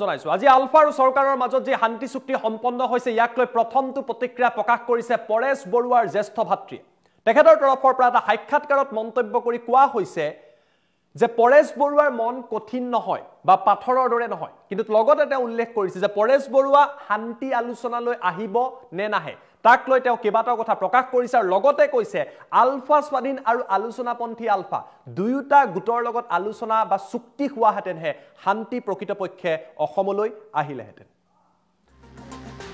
জনাইছো আজি আলফা আৰু চৰকাৰৰ মাজত যে শান্তি চুক্তি সম্পন্ন হৈছে ইয়াক লৈ প্ৰথমটো প্ৰতিক্ৰিয়া প্ৰকাশ কৰিছে পৰেশ বৰুৱাৰ জ্যেষ্ঠ ভাতৃয়ে তেখেতৰ তৰফৰ পৰা এটা সাক্ষাৎকাৰত মন্তব্য কৰি কোৱা হৈছে যে পৰেশ বৰুৱাৰ মন কঠিন নহয় বা পাথৰৰ দৰে নহয় কিন্তু লগতে তেওঁ উল্লেখ কৰিছে যে পৰেশ বৰুৱা শান্তি আলোচনালৈ আহিব নে নাহে তাক লৈ তেওঁ কেবাটাও কথা প্ৰকাশ কৰিছে আৰু লগতে কৈছে আলফা স্বাধীন আৰু আলোচনাপন্থী আলফা দুয়োটা গোটৰ লগত আলোচনা বা চুক্তি হোৱা হেতেনহে শান্তি প্ৰকৃতপক্ষে অসমলৈ আহিলেহেঁতেন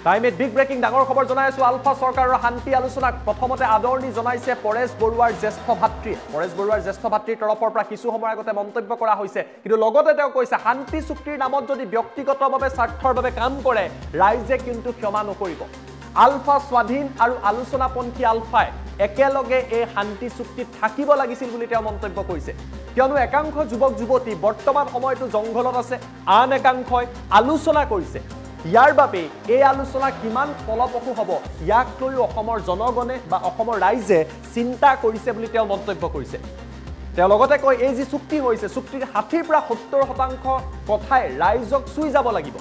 টাইমে বিগ ব্ৰেকিং ডাঙৰ খবৰ জনাইছো আলফা চৰকাৰৰ শান্তি আলোচনাক প্ৰথমতে আদৰণি জনাইছে পৰেশ বৰুৱাৰ জ্যেষ্ঠ ভাতৃয়ে পৰেশ বৰুৱাৰ জ্যেষ্ঠ ভাতৃৰ তৰফৰ পৰা কিছু সময় আগতে মন্তব্য কৰা হৈছে কিন্তু লগতে তেওঁ কৈছে শান্তি চুক্তিৰ নামত যদি ব্যক্তিগতভাৱে স্বাৰ্থৰ বাবে কাম কৰে ৰাইজে কিন্তু ক্ষমা নকৰিব আলফা স্বাধীন আৰু আলোচনাপন্থী আলফাই একেলগে এই শান্তি চুক্তিত থাকিব লাগিছিল বুলি তেওঁ মন্তব্য কৰিছে কিয়নো একাংশ যুৱক যুৱতী বৰ্তমান সময়তো জংঘলত আছে আন একাংশই আলোচনা কৰিছে ইয়াৰ বাবে এই আলোচনা কিমান ফলপ্ৰসূ হ'ব ইয়াক লৈ অসমৰ জনগণে বা অসমৰ ৰাইজে চিন্তা কৰিছে বুলি তেওঁ মন্তব্য কৰিছে তেওঁ লগতে কয় এই যি চুক্তি হৈছে চুক্তিৰ 60 পৰা 70% কথাই ৰাইজক চুই যাব লাগিব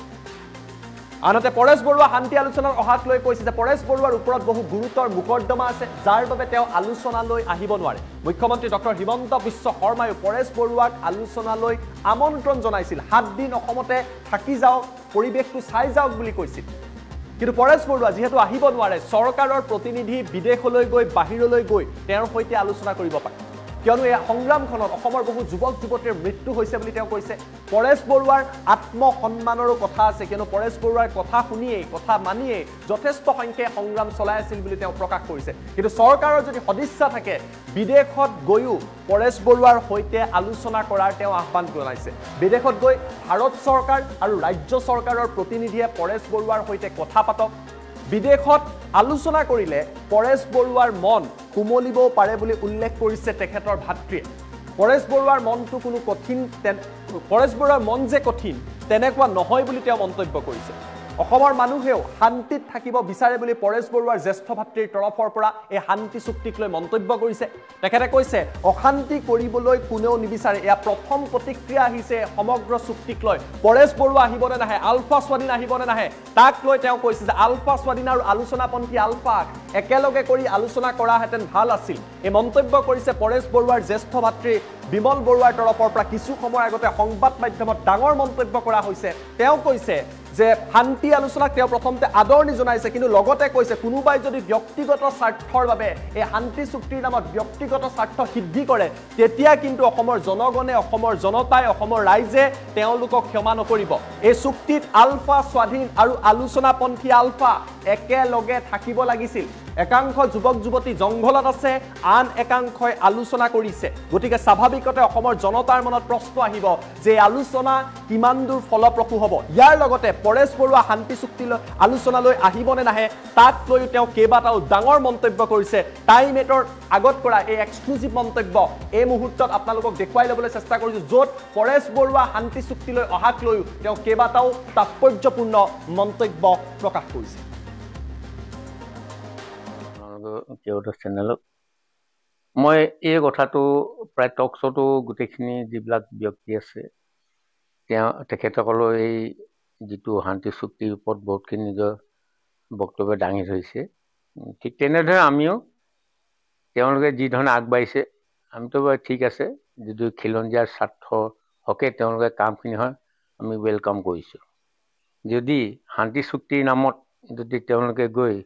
আনহাতে পৰেশ বৰুৱা শান্তি আলোচনাৰ অহাক লৈ কৈছে যে পৰেশ বৰুৱাৰ ওপৰত বহু গুৰুতৰ মোকৰ্দমা আছে যাৰ বাবে তেওঁ আলোচনালৈ আহিব নোৱাৰে মুখ্যমন্ত্ৰী ডক্টৰ হিমন্ত বিশ্ব শৰ্মাই পৰেশ বৰুৱাক আলোচনালৈ আমন্ত্ৰণ জনাইছিল 7 দিন অসমতে থাকি যাওক পৰিৱেশটো চাই যাওক বুলি কৈছিল কিন্তু পৰেশ বৰুৱা যেহেতু আহিব নোৱাৰে চৰকাৰৰ প্ৰতিনিধি বিদেশলৈ গৈ বাহিৰলৈ গৈ তেওঁৰ সৈতে আলোচনা কৰিব পাৰে কিয়নো এই সংগ্ৰামখনত অসমৰ বহু যুৱক যুৱতীৰ মৃত্যু হৈছে বুলি তেওঁ কৈছে পৰেশ বৰুৱাৰ আত্মসন্মানৰো কথা আছে কিয়নো পৰেশ বৰুৱাৰ কথা শুনিয়েই কথা মানিয়েই যথেষ্ট সংখ্যাই সংগ্ৰাম চলাই আছিল বুলি তেওঁ প্ৰকাশ কৰিছে কিন্তু চৰকাৰৰ যদি সদিচ্ছা থাকে বিদেশত গৈও পৰেশ বৰুৱাৰ সৈতে আলোচনা কৰাৰ তেওঁ আহ্বান জনাইছে বিদেশত গৈ ভাৰত চৰকাৰ আৰু ৰাজ্য চৰকাৰৰ প্ৰতিনিধিয়ে পৰেশ বৰুৱাৰ সৈতে কথা পাতক বিদেশত আলোচনা কৰিলে পৰেশ বৰুৱাৰ মন কুমলিব পাৰে বুলি উল্লেখ কৰিছে তেখেতৰ ভাতৃয়ে পৰেশ বৰুৱাৰ মনটো কোনো কঠিন পৰেশ বৰুৱাৰ মন যে কঠিন তেনেকুৱা নহয় বুলি তেওঁ মন্তব্য কৰিছে অসমৰ মানুহেও শান্তিত থাকিব বিচাৰে বুলি পৰেশ বৰুৱাৰ জ্যেষ্ঠ ভাতৃৰ তৰফৰ পৰা এই শান্তি চুক্তিক লৈ মন্তব্য কৰিছে তেখেতে কৈছে অশান্তি কৰিবলৈ কোনেও নিবিচাৰে এয়া প্ৰথম প্ৰতিক্ৰিয়া আহিছে সমগ্ৰ চুক্তিক লৈ পৰেশ বৰুৱা আহিবনে নাহে আলফা স্বাধীন আহিবনে নাহে তাক লৈ তেওঁ কৈছে যে আলফা স্বাধীন আৰু আলোচনাপন্থী আলফাক একেলগে কৰি আলোচনা কৰাহেঁতেন ভাল আছিল এই মন্তব্য কৰিছে পৰেশ বৰুৱাৰ জ্যেষ্ঠ ভাতৃ বিমল বৰুৱাৰ তৰফৰ পৰা কিছু সময় আগতে সংবাদ মাধ্যমত ডাঙৰ মন্তব্য কৰা হৈছে তেওঁ কৈছে যে শান্তি আলোচনাক তেওঁ প্ৰথমতে আদৰণি জনাইছে কিন্তু লগতে কৈছে কোনোবাই যদি ব্যক্তিগত স্বাৰ্থৰ বাবে এই শান্তি চুক্তিৰ নামত ব্যক্তিগত স্বাৰ্থ সিদ্ধি কৰে তেতিয়া কিন্তু অসমৰ জনগণে অসমৰ জনতাই অসমৰ ৰাইজে তেওঁলোকক ক্ষমা নকৰিব এই চুক্তিত আলফা স্বাধীন আৰু আলোচনাপন্থী আলফা একেলগে থাকিব লাগিছিল একাংশ যুৱক যুৱতী জংঘলত আছে আন একাংশই আলোচনা কৰিছে গতিকে স্বাভাৱিকতে অসমৰ জনতাৰ মনত প্ৰশ্ন আহিব যে আলোচনা কিমান দূৰ ফলপ্ৰসূ হ'ব ইয়াৰ লগতে পৰেশ বৰুৱা শান্তি চুক্তিলৈ আলোচনালৈ আহিবনে নাহে তাক লৈ তেওঁ কেইবাটাও ডাঙৰ মন্তব্য কৰিছে টাইম এটৰ আগত কৰা এই এক্সক্লুচিভ মন্তব্য এই মুহূৰ্তত আপোনালোকক দেখুৱাই ল'বলৈ চেষ্টা কৰিছো য'ত পৰেশ বৰুৱা শান্তি চুক্তিলৈ অহাক লৈ তেওঁ কেইবাটাও তাৎপৰ্যপূৰ্ণ মন্তব্য প্ৰকাশ কৰিছে চেনেলত মই এই কথাটো প্ৰায় টক শ্ব'টো গোটেইখিনি যিবিলাক ব্যক্তি আছে তেখেতসকলৰ এই যিটো শান্তি চুক্তিৰ ওপৰত বহুতখিনি নিজৰ বক্তব্য দাঙি ধৰিছে ঠিক তেনেদৰে আমিও তেওঁলোকে যি ধৰণে আগবাঢ়িছে আমিতো বাৰু ঠিক আছে যিটো খিলঞ্জীয়াৰ স্বাৰ্থ হকে তেওঁলোকে কামখিনি হয় আমি ৱেলকাম কৰিছোঁ যদি শান্তি চুক্তিৰ নামত যদি তেওঁলোকে গৈ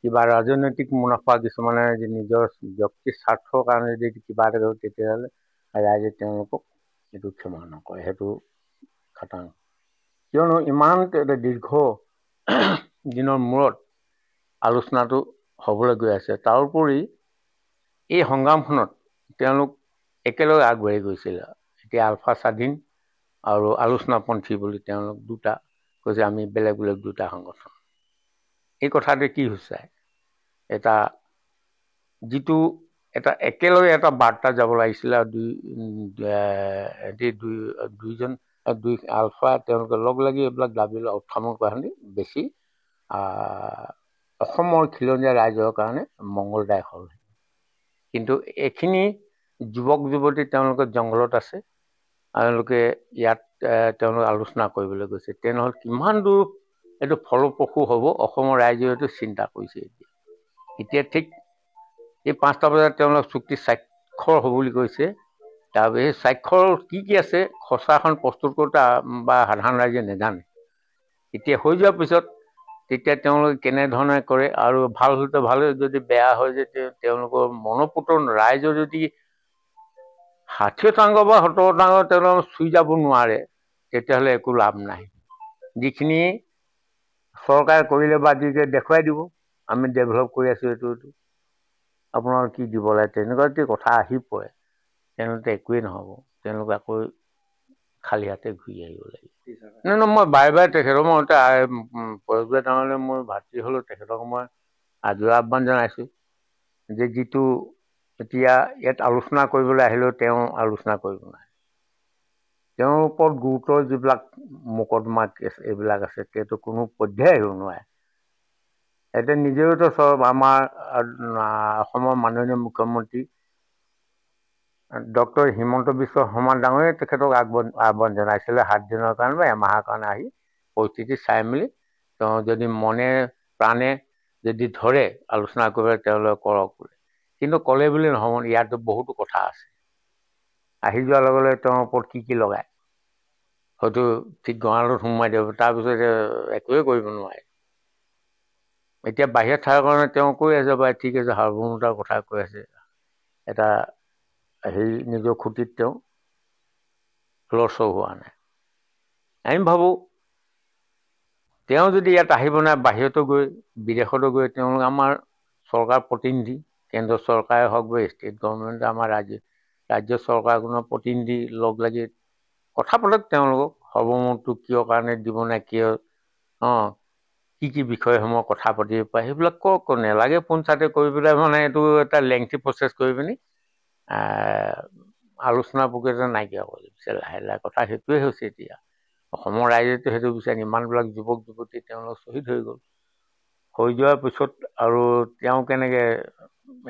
কিবা ৰাজনৈতিক মুনাফা কিছুমানে নিজৰ ব্যক্তি স্বাৰ্থৰ কাৰণে যদি কিবা এটা কৰে তেতিয়াহ'লে ৰাইজে তেওঁলোকক এইটো ক্ষমা নকৰে সেইটো খাটাং কিয়নো ইমান দীৰ্ঘ দিনৰ মূৰত আলোচনাটো হ'বলৈ গৈ আছে তাৰোপৰি এই সংগ্ৰামখনত তেওঁলোক একেলগে আগবাঢ়ি গৈছিল এতিয়া আলফা স্বাধীন আৰু আলোচনাপন্থী বুলি তেওঁলোক দুটা কৈছে আমি বেলেগ বেলেগ দুটা সংগঠন এই কথাটো কি হৈছে এটা যিটো এটা একেলগে এটা বাৰ্তা যাব লাগিছিলে দুইজন দুই আলফা তেওঁলোকে লগ লাগি এইবিলাক দাবী উত্থাপন কৰাখিনি বেছি অসমৰ খিলঞ্জীয়া ৰাইজৰ কাৰণে মংগলদায়ক হ'ল কিন্তু এইখিনি যুৱক যুৱতী তেওঁলোকে জংঘলত আছে তেওঁলোকে ইয়াত তেওঁলোকে আলোচনা কৰিবলৈ গৈছে তেনেহ'লে কিমান দূৰ এইটো ফলপ্ৰসূ হ'ব অসমৰ ৰাইজে এইটো চিন্তা কৰিছে এতিয়া ঠিক এই 5টা বজাত তেওঁলোক চুক্তি স্বাক্ষৰ হ'ব বুলি কৈছে তাৰপিছত সেই স্বাক্ষৰ কি আছে খচৰাখন প্ৰস্তুত কৰোঁতে বা সাধাৰণ ৰাইজে নাজানে এতিয়া হৈ যোৱাৰ পিছত তেতিয়া তেওঁলোকে কেনেধৰণে কৰে আৰু ভাল হ'লে ভালে যদি বেয়া হয় যে তেওঁলোকৰ মনোপুত ৰাইজৰ যদি 60% বা 70% তেওঁলোকে চুই যাব নোৱাৰে তেতিয়াহ'লে একো লাভ নাই যিখিনি চৰকাৰে কৰিলে বা যিকে দেখুৱাই দিব আমি ডেভেলপ কৰি আছোঁ এইটো আপোনাৰ কি দিব লাগে তেনেকুৱা যদি কথা আহি পৰে তেনেহ'লে একোৱেই নহ'ব তেওঁলোকে আকৌ খালী হাতে ঘূৰি আহিব লাগে নহয় মই বাৰে তেখেতক মই পৰৱৰ্তী তাৰমানে মোৰ ভাতৃ হ'লেও তেখেতক মই আজৰি আহ্বান জনাইছোঁ যে যিটো এতিয়া ইয়াত আলোচনা কৰিবলৈ আহিলেও তেওঁ আলোচনা কৰিব নোৱাৰে তেওঁৰ ওপৰত গুৰুত্ব যিবিলাক মোকদমা কেছ এইবিলাক আছে সেইটো কোনো পধ্যেই আহিব নোৱাৰে এতিয়া নিজেওতো চব আমাৰ অসমৰ মাননীয় মুখ্যমন্ত্ৰী ডক্টৰ হিমন্ত বিশ্ব শৰ্মা ডাঙৰীয়াই তেখেতক আহ্বান জনাইছিলে 7 দিনৰ কাৰণে বা এমাহৰ কাৰণে আহি পৰিস্থিতি চাই মেলি তেওঁ যদি মনে প্ৰাণে যদি ধৰে আলোচনা কৰিবলৈ তেওঁলোকে কৰক বোলে কিন্তু ক'লে বুলি নহ'ব ইয়াতো বহুতো কথা আছে আহি যোৱাৰ লগে লগে তেওঁৰ ওপৰত কি লগায় হয়তো ঠিক গঁৰালত সোমাই দিব তাৰপিছত একোৱে কৰিব নোৱাৰে এতিয়া বাহিৰত থকাৰ কাৰণে তেওঁ কৈ আছে বা ঠিক আছে সাৰ্বভৌমতাৰ কথা কৈ আছে এটা হেৰি নিজৰ খুঁটিত তেওঁ লৰচৰ হোৱা নাই আমি ভাবোঁ তেওঁ যদি ইয়াত আহিব নাই বাহিৰতো গৈ বিদেশতো গৈ তেওঁলোক আমাৰ চৰকাৰ প্ৰতিনিধি কেন্দ্ৰ চৰকাৰে হওক বা ষ্টেট গভৰ্ণমেণ্টে আমাৰ ৰাজ্য চৰকাৰখনৰ প্ৰতিনিধি লগ লাগি কথা পাতক তেওঁলোকক সাৰ্বভৌমত্বটো কিয় কাৰণে দিব নাই কিয় কি বিষয়সমূহ কথা পাতিব পাৰে সেইবিলাক কওক নেলাগে পঞ্চায়তে কৰি পেলাই মানে এইটো এটা লেংথি প্ৰচেছ কৰি পিনি আলোচনা প্ৰক্ৰিয়া নাইকিয়া কৰি দিছে লাহে লাহে কথা সেইটোৱে হৈছে এতিয়া অসমৰ ৰাইজেতো সেইটো বিচাৰে ইমানবিলাক যুৱক যুৱতী তেওঁলোক শ্বহীদ হৈ গ'ল হৈ যোৱাৰ পিছত আৰু তেওঁ কেনেকৈ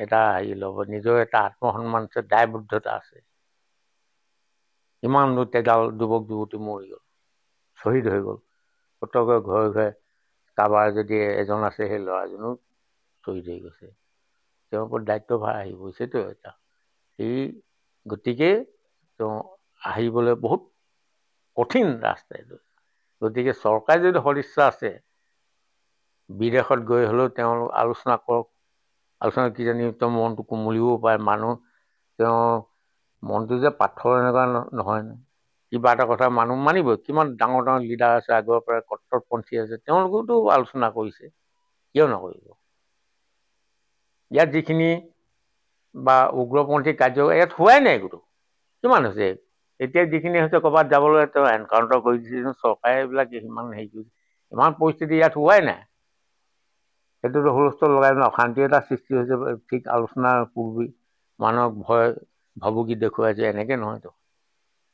এটা হেৰি ল'ব নিজৰ এটা আত্মসন্মান আছে দায়বদ্ধতা আছে ইমান তেগাল যুৱক যুৱতী মৰি গ'ল শ্বহীদ হৈ গ'ল প্ৰত্যেকৰ ঘৰে ঘৰে কাৰোবাৰ যদি এজন আছে সেই ল'ৰাজনো শ্বহীদ হৈ গৈছে তেওঁৰ ওপৰত দায়িত্বভাৰ আহি গৈছেতো এটা সেই গতিকে তেওঁ আহিবলৈ বহুত কঠিন ৰাস্তা এইটো গতিকে চৰকাৰে যদি সদিচ্ছা আছে বিদেশত গৈ হ'লেও তেওঁলোক আলোচনা কৰক আলোচনা কিজানি তেওঁ মনটো কোমলিবও পাৰে মানুহ তেওঁ মনটো যে পাথৰ এনেকুৱা নহয় কিবা এটা কথা মানুহ মানিবই কিমান ডাঙৰ ডাঙৰ লিডাৰ আছে আগৰ পৰা কট্টৰপন্থী আছে তেওঁলোকেওতো আলোচনা কৰিছে কিয় নকৰিব ইয়াত যিখিনি বা উগ্ৰপন্থী কাৰ্য ইয়াত হোৱাই নাই একোটো কিমান হৈছে এতিয়া যিখিনি হৈছে ক'ৰবাত যাবলৈ তেওঁ এনকাউণ্টাৰ কৰি দিছে চৰকাৰে এইবিলাক ইমান হেৰি কৰিছে ইমান পৰিস্থিতি ইয়াত হোৱাই নাই সেইটোতো হুলস্থুল লগাই পিনে অশান্তি এটা সৃষ্টি হৈছে ঠিক আলোচনাৰ পূৰ্বে মানুহক ভয় ভাবুকি দেখুৱাইছে এনেকৈ নহয়তো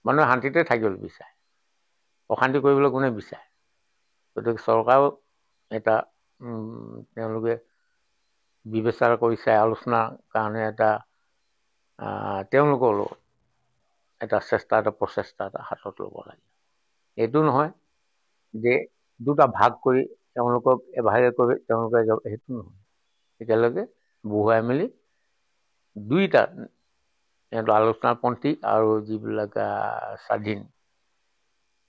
মানুহে শান্তিতে থাকিবলৈ বিচাৰে অশান্তি কৰিবলৈ কোনে বিচাৰে গতিকে চৰকাৰেও এটা তেওঁলোকে বিবেচনা কৰি চাই আলোচনাৰ কাৰণে এটা তেওঁলোকৰ লগত এটা চেষ্টা এটা প্ৰচেষ্টা এটা হাতত ল'ব লাগে এইটো নহয় যে দুটা ভাগ কৰি তেওঁলোকক এভাগে কৰি তেওঁলোকে সেইটো নহয় একেলগে বহুৱাই মেলি দুইটা আলোচনাপন্থী আৰু যিবিলাক স্বাধীন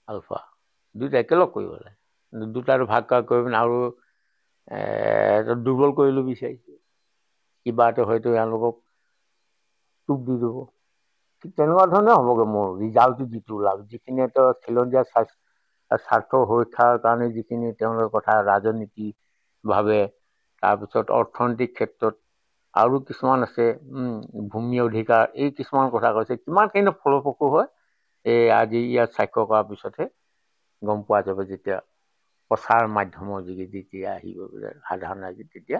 আলফা দুইটা একেলগ কৰিব লাগে দুটাটো ভাগ কৰি পিনে আৰু দুৰ্বল কৰিবলৈ বিচাৰিছে কিবা এটা হয়তো এওঁলোকক টোপ দি দিব ঠিক তেনেকুৱা ধৰণে হ'বগৈ মোৰ ৰিজাল্টটো যিটো ওলাব যিখিনি খিলঞ্জীয়া স্বাৰ্থ সুৰক্ষাৰ কাৰণে যিখিনি তেওঁলোকৰ কথা ৰাজনীতিভাৱে তাৰপিছত অৰ্থনৈতিক ক্ষেত্ৰত আৰু কিছুমান আছে ভূমি অধিকাৰ এই কিছুমান কথা কৈছে কিমানখিনি ফলপ্ৰসূ হয় এই আজি ইয়াত স্বাক্ষৰ কৰাৰ পিছতহে গম পোৱা যাব যেতিয়া প্ৰচাৰ মাধ্যমৰ যোগেদি যেতিয়া আহিব সাধাৰণ ৰাইজে তেতিয়া